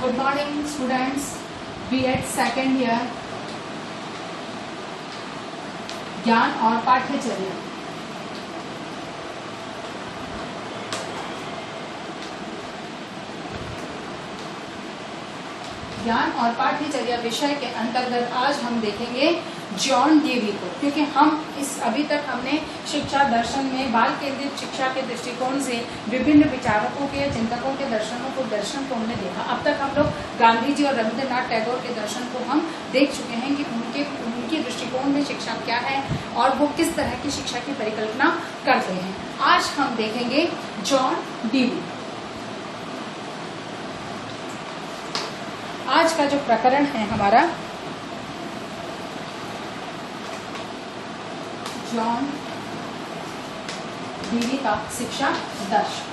Good morning students, B.Ed second year ज्ञान और पाठ्यचर्या। ज्ञान और पाठ्यचर्या विषय के अंतर्गत आज हम देखेंगे जॉन डेवी को, क्योंकि हम अभी तक हमने शिक्षा दर्शन में बाल केंद्रित शिक्षा के दृष्टिकोण से विभिन्न विचारकों के चिंतकों के दर्शन को हमने देखा। अब तक हम लोग गांधी जी और रविंद्रनाथ टैगोर के दर्शन को हम देख चुके हैं कि उनके दृष्टिकोण में शिक्षा क्या है और वो किस तरह की शिक्षा की परिकल्पना करते हैं। आज हम देखेंगे जॉन डेवी। आज का जो प्रकरण है हमारा जॉन डेवी का शिक्षा दर्शन।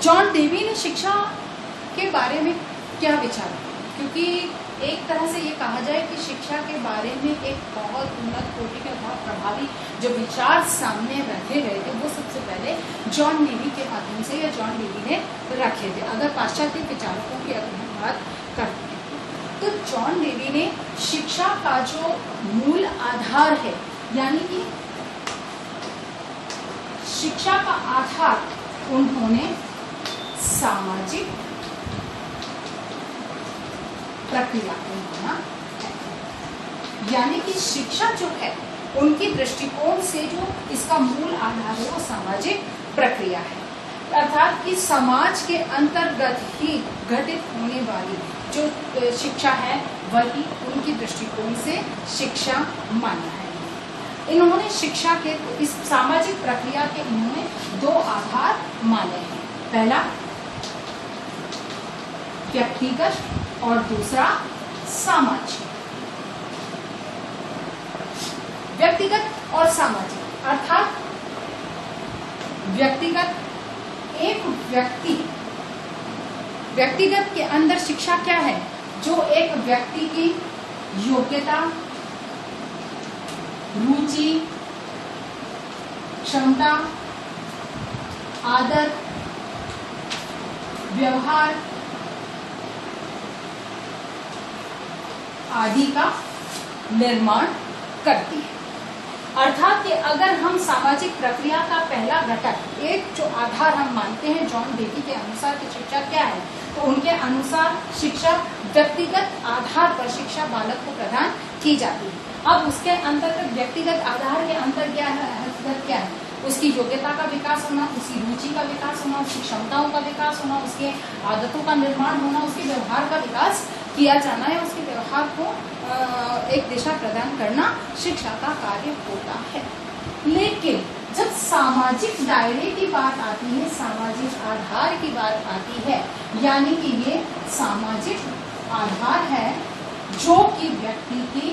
जॉन डेवी ने शिक्षा के बारे में क्या विचार, क्योंकि एक तरह से ये कहा जाए कि शिक्षा के बारे में एक बहुत उन्नत कोटि के बहुत प्रभावी जो विचार सामने रखे गए थे वो सबसे पहले जॉन डेवी के माध्यम से या जॉन डेवी ने रखे थे। अगर पाश्चात्य विचारकों की अगर हम बात करते हैं तो जॉन डेवी ने शिक्षा का जो मूल आधार है, यानी कि शिक्षा का आधार उन्होंने सामाजिक प्रक्रिया को माना है। यानी कि शिक्षा जो है उनके दृष्टिकोण से जो इसका मूल आधार है वो सामाजिक प्रक्रिया है, अर्थात कि समाज के अंतर्गत ही घटित होने वाली जो शिक्षा है वही उनकी दृष्टिकोण से शिक्षा माना है। इन्होंने शिक्षा के इस सामाजिक प्रक्रिया के इन्होंने दो आधार माने हैं, पहला व्यक्तिगत और दूसरा सामाजिक। व्यक्तिगत और सामाजिक अर्थात व्यक्तिगत के अंदर शिक्षा क्या है, जो एक व्यक्ति की योग्यता, रुचि, क्षमता, आदत, व्यवहार आदि का निर्माण करती है। अर्थात कि अगर हम सामाजिक प्रक्रिया का पहला घटक एक जो आधार हम मानते हैं जॉन डेवी के अनुसार कि शिक्षा क्या है, तो उनके अनुसार शिक्षा व्यक्तिगत आधार पर शिक्षा बालक को प्रदान की जाती है। अब उसके अंतर्गत व्यक्तिगत आधार के अंतर क्या है, उसकी योग्यता का विकास होना, उसकी रुचि का विकास होना, उसकी क्षमताओं का विकास होना, उसके आदतों का निर्माण होना, उसके व्यवहार का विकास किया जाना है, उसके व्यवहार को एक दिशा प्रदान करना शिक्षा का कार्य होता है। लेकिन जब सामाजिक दायरे की बात आती है, सामाजिक आधार की बात आती है, यानी कि ये सामाजिक आधार है जो कि व्यक्ति की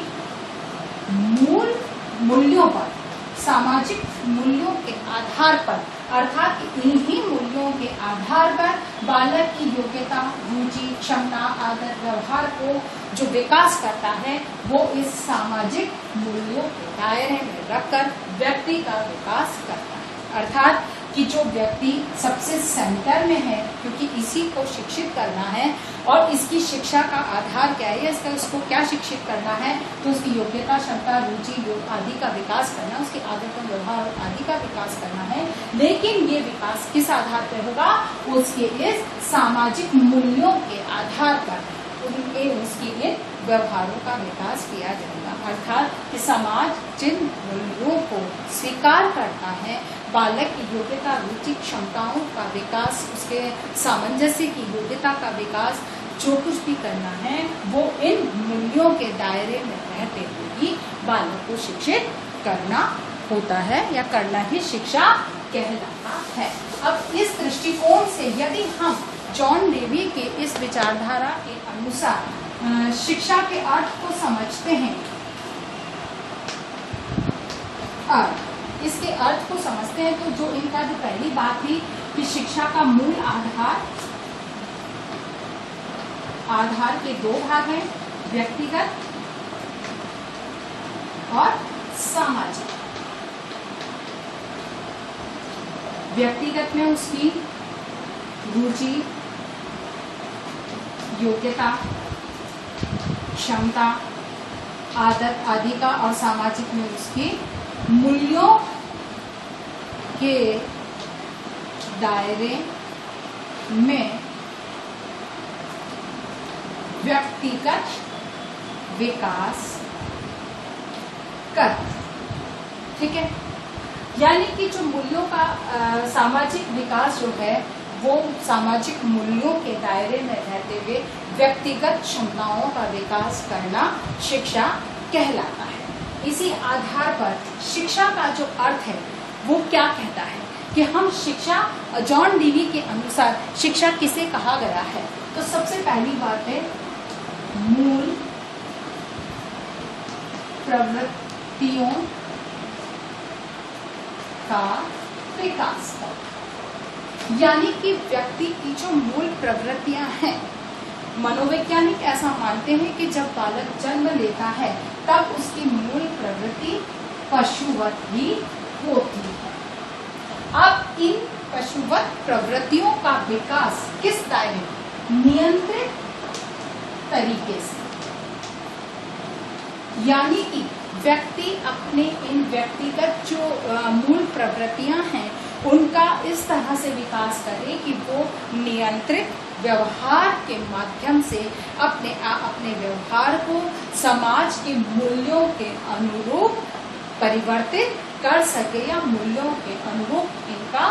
मूल मूल्यों पर, सामाजिक मूल्यों के आधार पर, अर्थात इन्हीं मूल्यों के आधार पर बालक की योग्यता, रुचि, क्षमता, आदत, व्यवहार को जो विकास करता है वो इस सामाजिक मूल्यों के दायरे में रखकर व्यक्ति का विकास करता है। अर्थात कि जो व्यक्ति सबसे सेंटर में है, क्योंकि इसी को शिक्षित करना है और इसकी शिक्षा का आधार क्या है, उसको क्या शिक्षित करना है, तो उसकी योग्यता, क्षमता, रुचि आदि का विकास करना, उसकी आदतों, व्यवहार आदि का विकास करना है। लेकिन ये विकास किस आधार पर होगा, उसके इस सामाजिक मूल्यों के आधार पर उसकी इन व्यवहारों का विकास किया जाएगा। अर्थात कि समाज जिन मूल्यों को स्वीकार करता है, बालक की योग्यता, रुचि, क्षमताओं का विकास, उसके सामंजस्य की योग्यता का विकास, जो कुछ भी करना है वो इन मूल्यों के दायरे में रहते हुए ही बालक को शिक्षित करना होता है या करना ही शिक्षा कहलाता है। अब इस दृष्टिकोण से यदि हम जॉन डेवी के इस विचारधारा के अनुसार शिक्षा के अर्थ को समझते हैं, इसके अर्थ को समझते हैं, तो जो इनका जो पहली बात थी कि शिक्षा का मूल आधार के दो भाग हैं, व्यक्तिगत और सामाजिक। व्यक्तिगत में उसकी रुचि, योग्यता, क्षमता, आदत आदि का, और सामाजिक में उसकी मूल्यों के दायरे में व्यक्तिगत विकास कर। ठीक है, यानी कि जो मूल्यों का सामाजिक विकास जो है वो सामाजिक मूल्यों के दायरे में रहते हुए व्यक्तिगत क्षमताओं का विकास करना शिक्षा कहलाता है। इसी आधार पर शिक्षा का जो अर्थ है वो क्या कहता है कि हम शिक्षा, जॉन डीवी के अनुसार शिक्षा किसे कहा गया है। तो सबसे पहली बात है मूल प्रवृत्तियों का विकास, यानी कि व्यक्ति की जो मूल प्रवृत्तियां हैं, मनोवैज्ञानिक ऐसा मानते हैं कि जब बालक जन्म लेता है तब उसकी मूल प्रवृत्ति पशुवत ही होती है। अब इन पशुवत प्रवृत्तियों का विकास किस दायरे में? नियंत्रित तरीके से, यानी कि व्यक्ति अपने इन व्यक्तिगत जो मूल प्रवृत्तियां हैं उनका इस तरह से विकास करे कि वो नियंत्रित व्यवहार के माध्यम से अपने व्यवहार को समाज के मूल्यों के अनुरूप परिवर्तित कर सके, या मूल्यों के अनुरूप इनका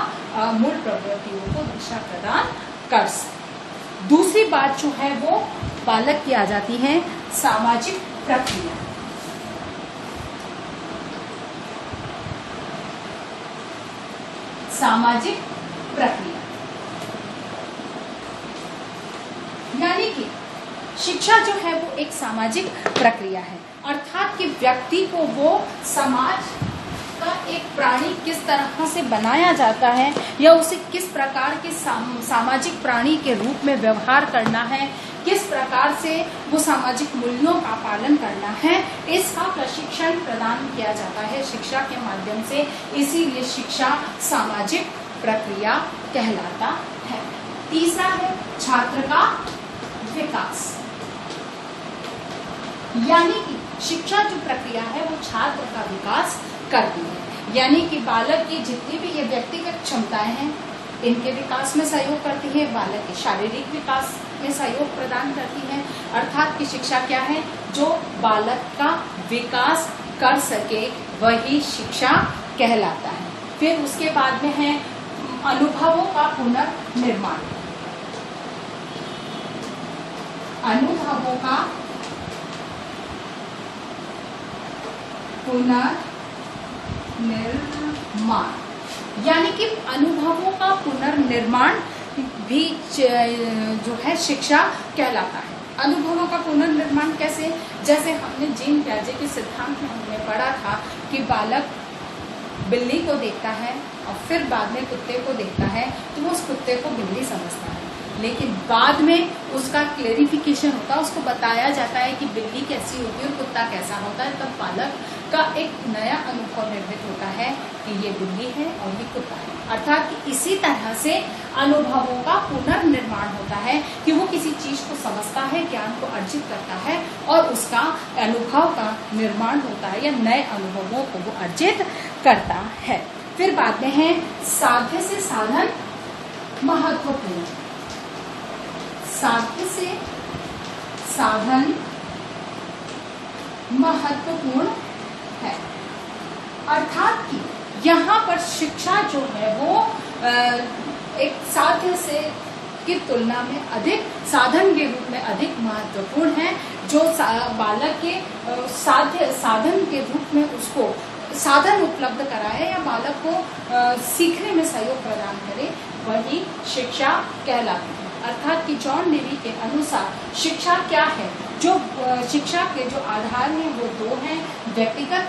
मूल प्रवृत्तियों को दिशा प्रदान कर सके। दूसरी बात जो है वो बालक की आ जाती है सामाजिक प्रक्रिया। सामाजिक प्रक्रिया यानी कि शिक्षा जो है वो एक सामाजिक प्रक्रिया है, अर्थात कि व्यक्ति को वो समाज का एक प्राणी किस तरह से बनाया जाता है या उसे किस प्रकार के सामाजिक प्राणी के रूप में व्यवहार करना है, किस प्रकार से वो सामाजिक मूल्यों का पालन करना है, इसका प्रशिक्षण प्रदान किया जाता है शिक्षा के माध्यम से। इसीलिए शिक्षा सामाजिक प्रक्रिया कहलाता है। तीसरा है छात्र का विकास, यानी कि शिक्षा जो प्रक्रिया है वो छात्र का विकास करती है, यानी कि बालक की जितनी भी ये व्यक्तिगत क्षमताएं हैं इनके विकास में सहयोग करती है, बालक के शारीरिक विकास में सहयोग प्रदान करती है। अर्थात कि शिक्षा क्या है? जो बालक का विकास कर सके वही शिक्षा कहलाता है। फिर उसके बाद में है अनुभवों का पुनर्निर्माण। अनुभवों का पुनर्निर्माण, यानी कि अनुभवों का पुनर्निर्माण भी जो है शिक्षा कहलाता है। अनुभवों का पुनर्निर्माण कैसे? जैसे हमने जीन पियाजे के सिद्धांत में हमने पढ़ा था कि बालक बिल्ली को देखता है और फिर बाद में कुत्ते को देखता है तो वो उस कुत्ते को बिल्ली समझता है, लेकिन बाद में उसका क्लेरिफिकेशन होता है, उसको बताया जाता है कि बिल्ली कैसी होती है और कुत्ता कैसा होता है, तब बालक का एक नया अनुभव निर्मित होता है कि ये बिल्ली है और ये कुत्ता है। अर्थात कि इसी तरह से अनुभवों का पुनर्निर्माण होता है कि वो किसी चीज को समझता है, ज्ञान को अर्जित करता है और उसका अनुभव का निर्माण होता है या नए अनुभवों को वो अर्जित करता है। फिर बाद में है साध्य से साधन महत्वपूर्ण। साध्य से साधन महत्वपूर्ण है, अर्थात कि यहाँ पर शिक्षा जो है वो एक साध्य से की तुलना में अधिक साधन के रूप में अधिक महत्वपूर्ण है। जो बालक के साधन के रूप में उसको साधन उपलब्ध कराए या बालक को सीखने में सहयोग प्रदान करे वही शिक्षा कहलाती है। अर्थात कि जॉन डेवी के अनुसार शिक्षा क्या है? जो शिक्षा के जो आधार हैं वो दो हैं। व्यक्तिगत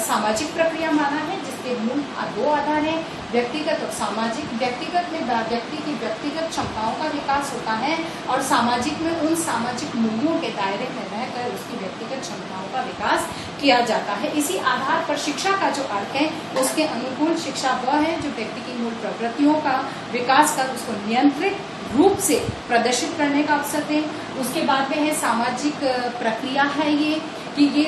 सामाजिक प्रक्रिया माना है जिसके मूल दो आधार हैं, व्यक्तिगत और सामाजिक। व्यक्तिगत में व्यक्ति की व्यक्तिगत क्षमताओं का विकास होता है और सामाजिक में उन सामाजिक मूल्यों के दायरे में रहकर उसकी व्यक्तिगत क्षमताओं का विकास किया जाता है। इसी आधार पर शिक्षा का जो अर्थ है उसके अनुकूल शिक्षा वह है जो व्यक्ति की मूल प्रवृत्तियों का विकास कर उसको नियंत्रित रूप से प्रदर्शित करने का अवसर दें। उसके बाद में है सामाजिक प्रक्रिया है ये कि ये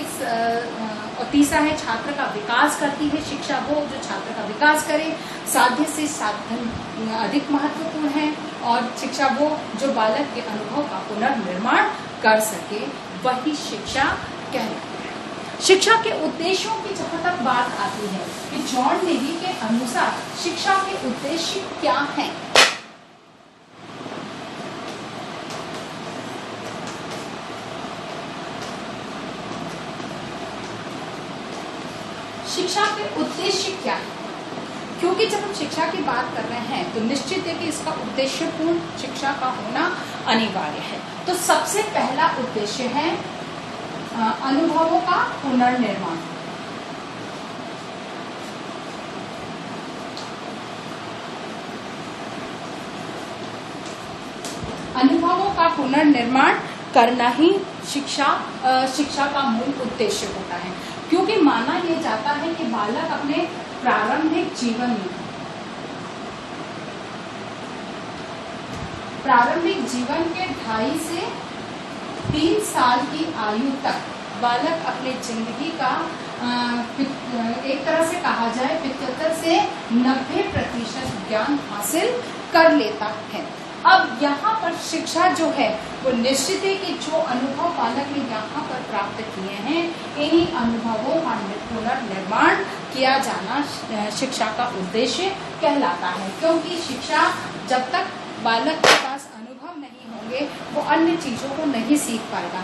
और तीसरा है छात्र का विकास करती है शिक्षा, वो जो छात्र का विकास करे। साध्य से साधन अधिक महत्वपूर्ण है और शिक्षा वो जो बालक के अनुभव का पुनर्निर्माण कर सके, वही शिक्षा कहलाती है। शिक्षा के उद्देश्यों की जहां तक बात आती है कि जॉन डेवी के अनुसार शिक्षा के उद्देश्य क्या हैं? शिक्षा के उद्देश्य क्या है? क्योंकि जब हम शिक्षा की बात कर रहे हैं तो निश्चित है कि इसका उद्देश्यपूर्ण शिक्षा का होना अनिवार्य है। तो सबसे पहला उद्देश्य है अनुभवों का पुनर्निर्माण। अनुभवों का पुनर्निर्माण करना ही शिक्षा का मूल उद्देश्य होता है, क्योंकि माना यह जाता है कि बालक अपने प्रारंभिक जीवन के 2.5 से 3 साल की आयु तक बालक अपने जिंदगी का एक तरह से कहा जाए 75 से 90% ज्ञान हासिल कर लेता है। अब यहाँ पर शिक्षा जो है वो निश्चित है कि जो अनुभव बालक ने यहाँ पर प्राप्त किए हैं, इन्हीं अनुभवों का पुनर्निर्माण किया जाना शिक्षा का उद्देश्य कहलाता है। क्योंकि शिक्षा जब तक बालक के पास अनुभव नहीं होंगे वो अन्य चीजों को नहीं सीख पाएगा।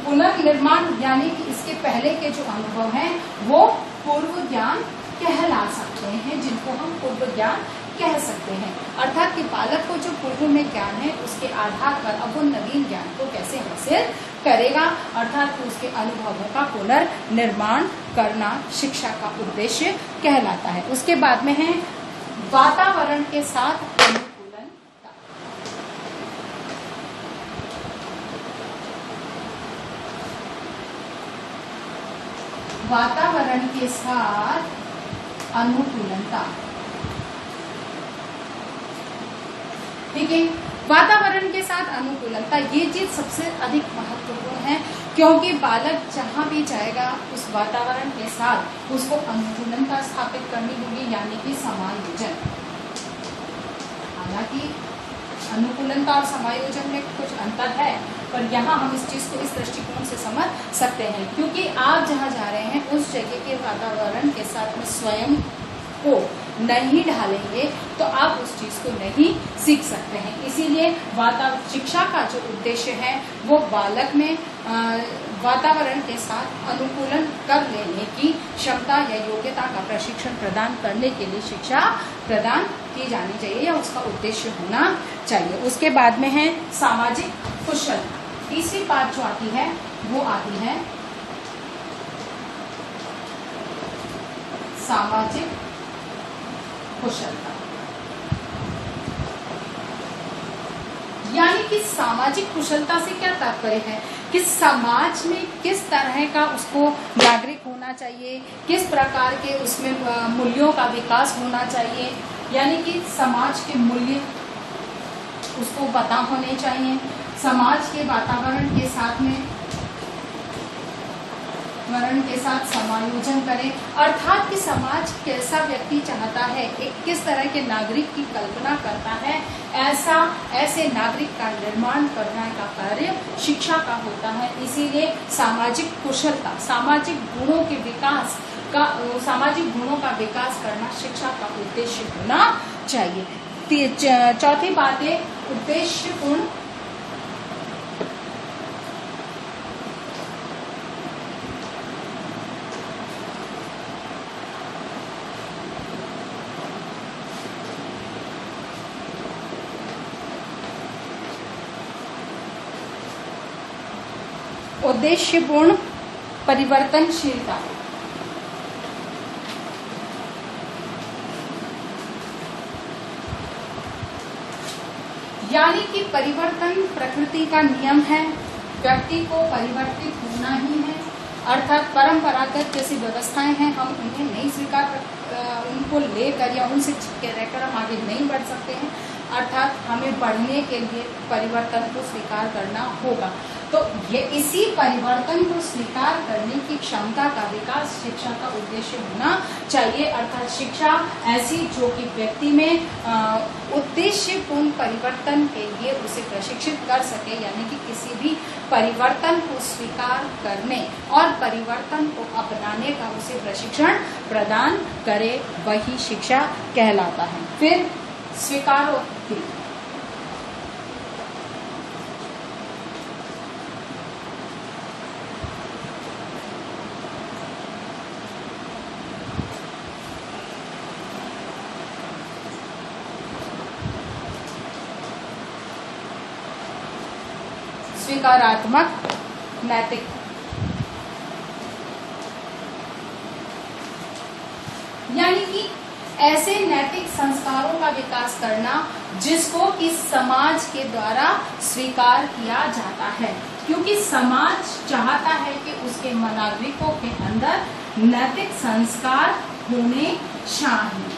पुनर्निर्माण यानी कि इसके पहले के जो अनुभव हैं वो पूर्व ज्ञान कहला सकते हैं, जिनको हम पूर्व ज्ञान कह सकते हैं। अर्थात कि बालक को जो पूर्व में ज्ञान है उसके आधार पर अब वो नवीन ज्ञान को कैसे हासिल करेगा, अर्थात उसके अनुभवों का पुनर्निर्माण करना शिक्षा का उद्देश्य कहलाता है। उसके बाद में है वातावरण के साथ अनुकूलनता। वातावरण के साथ अनुकूलनता, ठीक है। वातावरण के साथ अनुकूलनता ये चीज सबसे अधिक महत्वपूर्ण है, क्योंकि बालक जहां भी जाएगा उस वातावरण के साथ उसको अनुकूलनता स्थापित करनी होगी, यानी कि समायोजन। हालांकि अनुकूलनता और समायोजन में कुछ अंतर है, पर यहाँ हम इस चीज को इस दृष्टिकोण से समझ सकते हैं, क्योंकि आप जहाँ जा रहे हैं उस जगह के वातावरण के साथ में स्वयं को नहीं ढालेंगे तो आप उस चीज को नहीं सीख सकते हैं। इसीलिए शिक्षा का जो उद्देश्य है वो बालक में वातावरण के साथ अनुकूलन कर लेने की क्षमता या योग्यता का प्रशिक्षण प्रदान करने के लिए शिक्षा प्रदान की जानी चाहिए या उसका उद्देश्य होना चाहिए। उसके बाद में है सामाजिक कुशलता। तीसरी बात जो आती है वो आती है सामाजिक कुशलता, यानी कि सामाजिक कुशलता से क्या तात्पर्य है कि समाज में किस तरह का उसको नागरिक होना चाहिए, किस प्रकार के उसमें मूल्यों का विकास होना चाहिए, यानी कि समाज के मूल्य उसको पता होने चाहिए। समाज के वातावरण के साथ में के साथ समायोजन करें, अर्थात कि समाज कैसा व्यक्ति चाहता है, एक किस तरह के नागरिक की कल्पना करता है, ऐसे नागरिक का निर्माण करने का कार्य शिक्षा का होता है। इसीलिए सामाजिक कुशलता, सामाजिक गुणों का विकास करना शिक्षा का उद्देश्य होना चाहिए। चौथी बात है उद्देश्यपूर्ण परिवर्तनशीलता। यानी कि परिवर्तन प्रकृति का नियम है, व्यक्ति को परिवर्तित होना ही है। अर्थात परंपरागत जैसी व्यवस्थाएं हैं हम उन्हें नहीं स्वीकार, उनको लेकर या उनसे चिपके रहकर हम आगे नहीं बढ़ सकते हैं। अर्थात हमें बढ़ने के लिए परिवर्तन को स्वीकार करना होगा। तो ये इसी परिवर्तन को स्वीकार करने की क्षमता का विकास शिक्षा का उद्देश्य होना चाहिए। अर्थात शिक्षा ऐसी जो कि व्यक्ति में उद्देश्यपूर्ण परिवर्तन के लिए उसे प्रशिक्षित कर सके, यानी कि किसी भी परिवर्तन को स्वीकार करने और परिवर्तन को अपनाने का उसे प्रशिक्षण प्रदान करे, वही शिक्षा कहलाता है। फिर स्वीकारोक्ति। स्वीकारात्मक नैतिक, यानी कि ऐसे नैतिक संस्कारों का विकास करना जिसको कि समाज के द्वारा स्वीकार किया जाता है, क्योंकि समाज चाहता है कि उसके नागरिकों के अंदर नैतिक संस्कार होने चाहिए।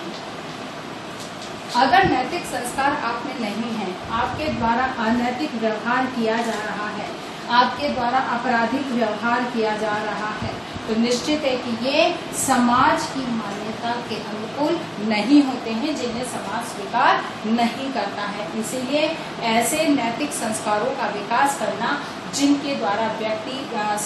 अगर नैतिक संस्कार आप में नहीं है, आपके द्वारा अनैतिक व्यवहार किया जा रहा है, आपके द्वारा आपराधिक व्यवहार किया जा रहा है, तो निश्चित है कि ये समाज की मान्यता के अनुकूल नहीं होते हैं, जिन्हें समाज स्वीकार नहीं करता है। इसीलिए ऐसे नैतिक संस्कारों का विकास करना जिनके द्वारा व्यक्ति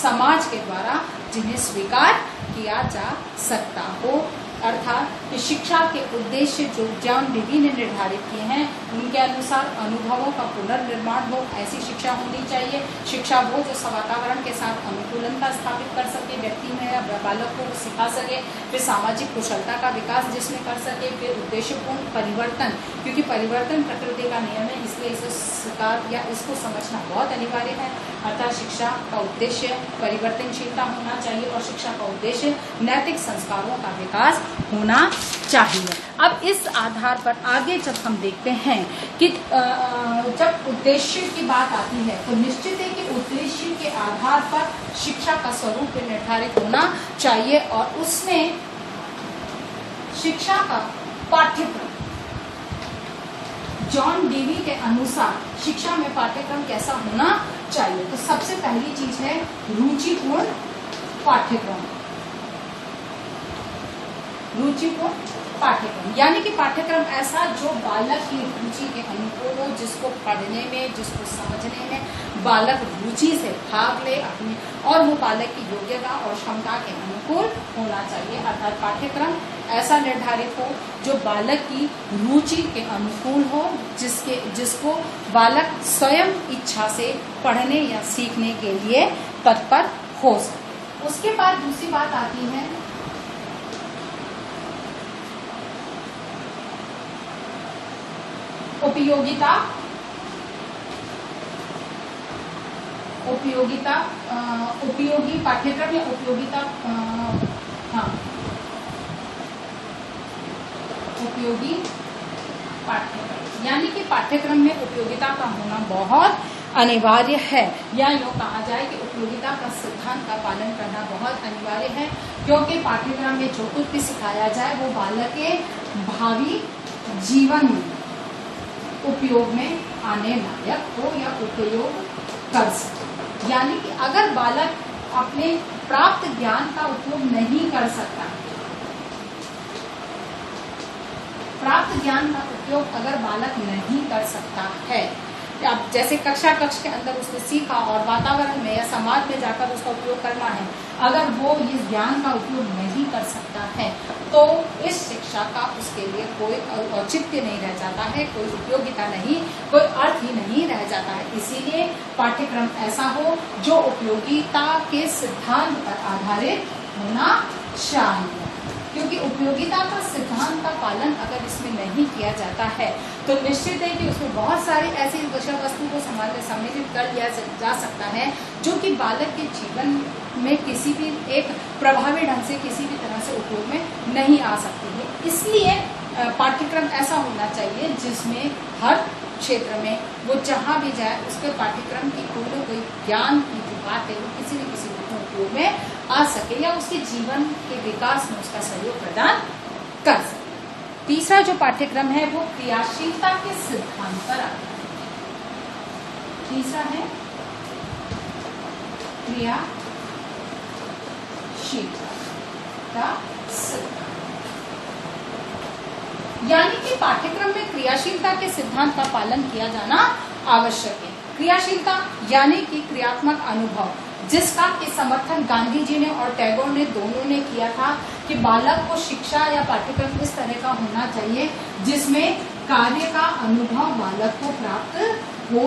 समाज के द्वारा जिन्हें स्वीकार किया जा सकता हो, अर्थात शिक्षा के उद्देश्य जो जॉन डेवी ने निर्धारित किए हैं उनके अनुसार अनुभवों का पुनर्निर्माण हो, ऐसी शिक्षा होनी चाहिए। शिक्षा वो जो वातावरण के साथ अनुकूलनता स्थापित कर सके, व्यक्ति में या बालक को सिखा सके, फिर सामाजिक कुशलता का विकास जिसमें कर सके, फिर उद्देश्यपूर्ण परिवर्तन, क्योंकि परिवर्तन प्रकृति का नियम है, इसलिए इसे स्वीकार या इसको समझना बहुत अनिवार्य है। अर्थात शिक्षा का उद्देश्य परिवर्तनशीलता होना चाहिए और शिक्षा का उद्देश्य नैतिक संस्कारों का विकास होना चाहिए। अब इस आधार पर आगे जब हम देखते हैं कि जब उद्देश्य की बात आती है तो निश्चित है कि उद्देश्य के आधार पर शिक्षा का स्वरूप निर्धारित होना चाहिए और उसमें शिक्षा का पाठ्यक्रम जॉन डेवी के अनुसार शिक्षा में पाठ्यक्रम कैसा होना चाहिए। तो सबसे पहली चीज है रुचिपूर्ण पाठ्यक्रम। रुचिपूर्ण पाठ्यक्रम यानी कि पाठ्यक्रम ऐसा जो बालक की रुचि के अनुकूल हो, जिसको पढ़ने में, जिसको समझने में बालक रुचि से भाग ले अपने, और वो बालक की योग्यता और क्षमता के अनुकूल होना चाहिए। अर्थात पाठ्यक्रम ऐसा निर्धारित हो जो बालक की रुचि के अनुकूल हो, जिसको बालक स्वयं इच्छा से पढ़ने या सीखने के लिए तत्पर हो सके। उसके बाद दूसरी बात आती है उपयोगी पाठ्यक्रम या उपयोगी पाठ्यक्रम, यानी कि पाठ्यक्रम में उपयोगिता का होना बहुत अनिवार्य है, या यूँ कहा जाए कि उपयोगिता का सिद्धांत का पालन करना बहुत अनिवार्य है, क्योंकि पाठ्यक्रम में जो कुछ भी सिखाया जाए वो बालक के भावी जीवन में उपयोग में आने लायक हो या उपयोग कर सके। यानी कि अगर बालक अपने प्राप्त ज्ञान का उपयोग नहीं कर सकता, प्राप्त ज्ञान का उपयोग अगर बालक नहीं कर सकता है, अब जैसे कक्षा के अंदर उसने सीखा और वातावरण में या समाज में जाकर उसका उपयोग करना है, अगर वो इस ज्ञान का उपयोग नहीं कर सकता है तो इस शिक्षा का उसके लिए कोई औचित्य नहीं रह जाता है, कोई उपयोगिता नहीं, कोई अर्थ ही नहीं रह जाता है। इसीलिए पाठ्यक्रम ऐसा हो जो उपयोगिता के सिद्धांत पर आधारित होना चाहिए, क्योंकि उपयोगिता का सिद्धांत का पालन अगर इसमें नहीं किया जाता है तो निश्चित है कि उसमें बहुत सारी ऐसी विषय वस्तु को सम्मिलित कर लिया जा सकता है जो कि बालक के जीवन में किसी भी एक प्रभावी ढंग से किसी भी तरह से उपयोग में नहीं आ सकती है। इसलिए पाठ्यक्रम ऐसा होना चाहिए जिसमें हर क्षेत्र में वो जहाँ भी जाए उसके पाठ्यक्रम की कोई न कोई ज्ञान की जो बात है वो किसी न किसी उपयोग में आ सके या उसके जीवन के विकास में उसका सहयोग प्रदान कर सके। तीसरा जो पाठ्यक्रम है वो क्रियाशीलता के सिद्धांत पर आता है। तीसरा है क्रियाशीलता का सिद्धांत, यानी कि पाठ्यक्रम में क्रियाशीलता के सिद्धांत का पालन किया जाना आवश्यक है। क्रियाशीलता यानी कि क्रियात्मक अनुभव, जिसका कि समर्थन गांधी जी ने और टैगोर ने दोनों ने किया था कि बालक को शिक्षा या पाठ्यक्रम इस तरह का होना चाहिए जिसमें कार्य का अनुभव बालक को प्राप्त हो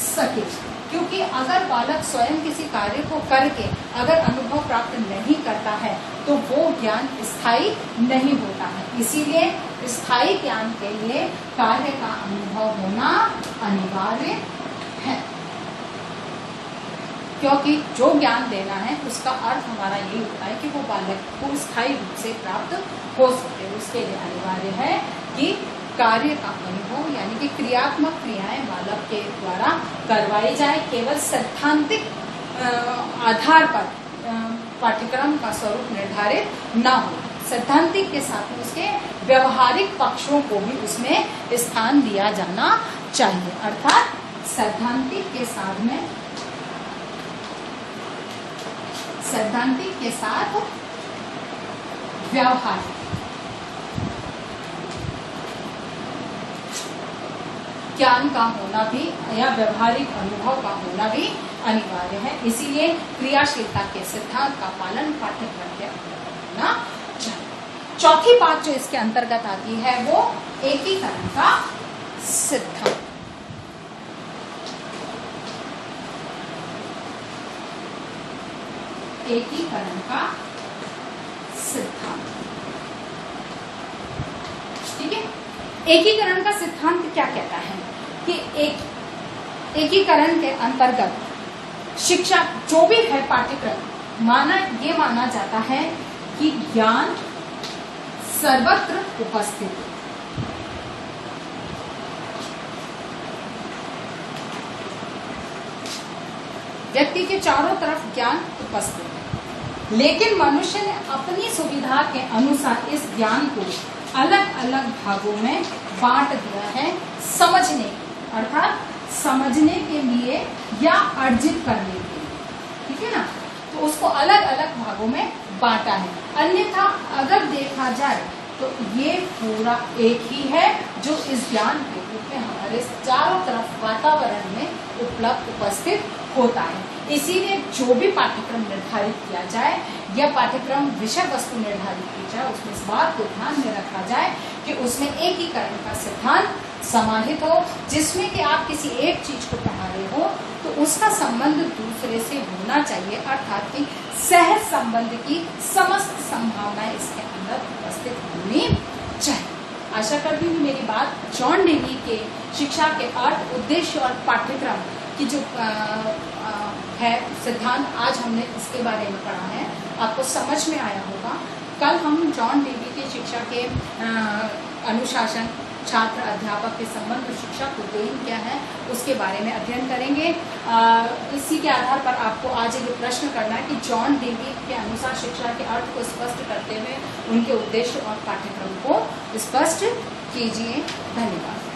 सके, क्योंकि अगर बालक स्वयं किसी कार्य को करके अगर अनुभव प्राप्त नहीं करता है तो वो ज्ञान स्थायी नहीं होता है। इसीलिए स्थायी ज्ञान के लिए कार्य का अनुभव होना अनिवार्य है, क्योंकि जो ज्ञान देना है उसका अर्थ हमारा ये होता है कि वो बालक को स्थायी रूप से प्राप्त हो सके। उसके लिए अनिवार्य है कि कार्य का अनुभव यानी कि क्रियात्मक क्रियाएं बालक के द्वारा करवाई जाए, केवल सैद्धांतिक आधार पर पाठ्यक्रम का स्वरूप निर्धारित न हो। सैद्धांतिक के साथ में उसके व्यवहारिक पक्षों को भी उसमें स्थान दिया जाना चाहिए, अर्थात सैद्धांतिक के साथ में सैद्धांतिक के साथ व्यवहारिक ज्ञान का होना भी या व्यवहारिक अनुभव का होना भी अनिवार्य है। इसीलिए क्रियाशीलता के सिद्धांत का पालन पाठ्यक्रम के अंतर्गत होना चाहिए। चौथी बात जो इसके अंतर्गत आती है वो एकीकरण का सिद्धांत। एकीकरण का सिद्धांत, ठीक है। एकीकरण का सिद्धांत क्या कहता है कि एकीकरण के अंतर्गत शिक्षा जो भी है पाठ्यक्रम माना जाता है कि ज्ञान सर्वत्र उपस्थित है। व्यक्ति के चारों तरफ ज्ञान उपस्थित है, लेकिन मनुष्य ने अपनी सुविधा के अनुसार इस ज्ञान को अलग अलग भागों में बांट दिया है समझने, अर्थात समझने के लिए या अर्जित करने के लिए, ठीक है ना। तो उसको अलग अलग भागों में बांटा है। अन्यथा अगर देखा जाए तो ये पूरा एक ही है जो इस ज्ञान के रूप में हमारे चारों तरफ वातावरण में उपलब्ध उपस्थित होता है। इसीलिए जो भी पाठ्यक्रम निर्धारित किया जाए या पाठ्यक्रम विषय वस्तु निर्धारित की जाए उसमें इस बात को ध्यान में रखा जाए कि उसमें एकीकरण का सिद्धांत समाहित हो, जिसमें कि आप किसी एक चीज को पढ़ा रहे हो तो उसका संबंध दूसरे से होना चाहिए, अर्थात कि सह संबंध की समस्त संभावनाएं इसके अंदर उपस्थित होनी चाहिए। आशा करती हूँ मेरी बात जॉन डेवी के शिक्षा के अर्थ, उद्देश्य और पाठ्यक्रम की जो है सिद्धांत आज हमने इसके बारे में पढ़ा है आपको समझ में आया होगा। कल हम जॉन डेवी के शिक्षा के अनुशासन, छात्र अध्यापक के संबंध और शिक्षा को देन क्या है उसके बारे में अध्ययन करेंगे। इसी के आधार पर आपको आज एक प्रश्न करना है कि जॉन डेवी के अनुसार शिक्षा के अर्थ को स्पष्ट करते हुए उनके उद्देश्य और पाठ्यक्रम को स्पष्ट कीजिए। धन्यवाद।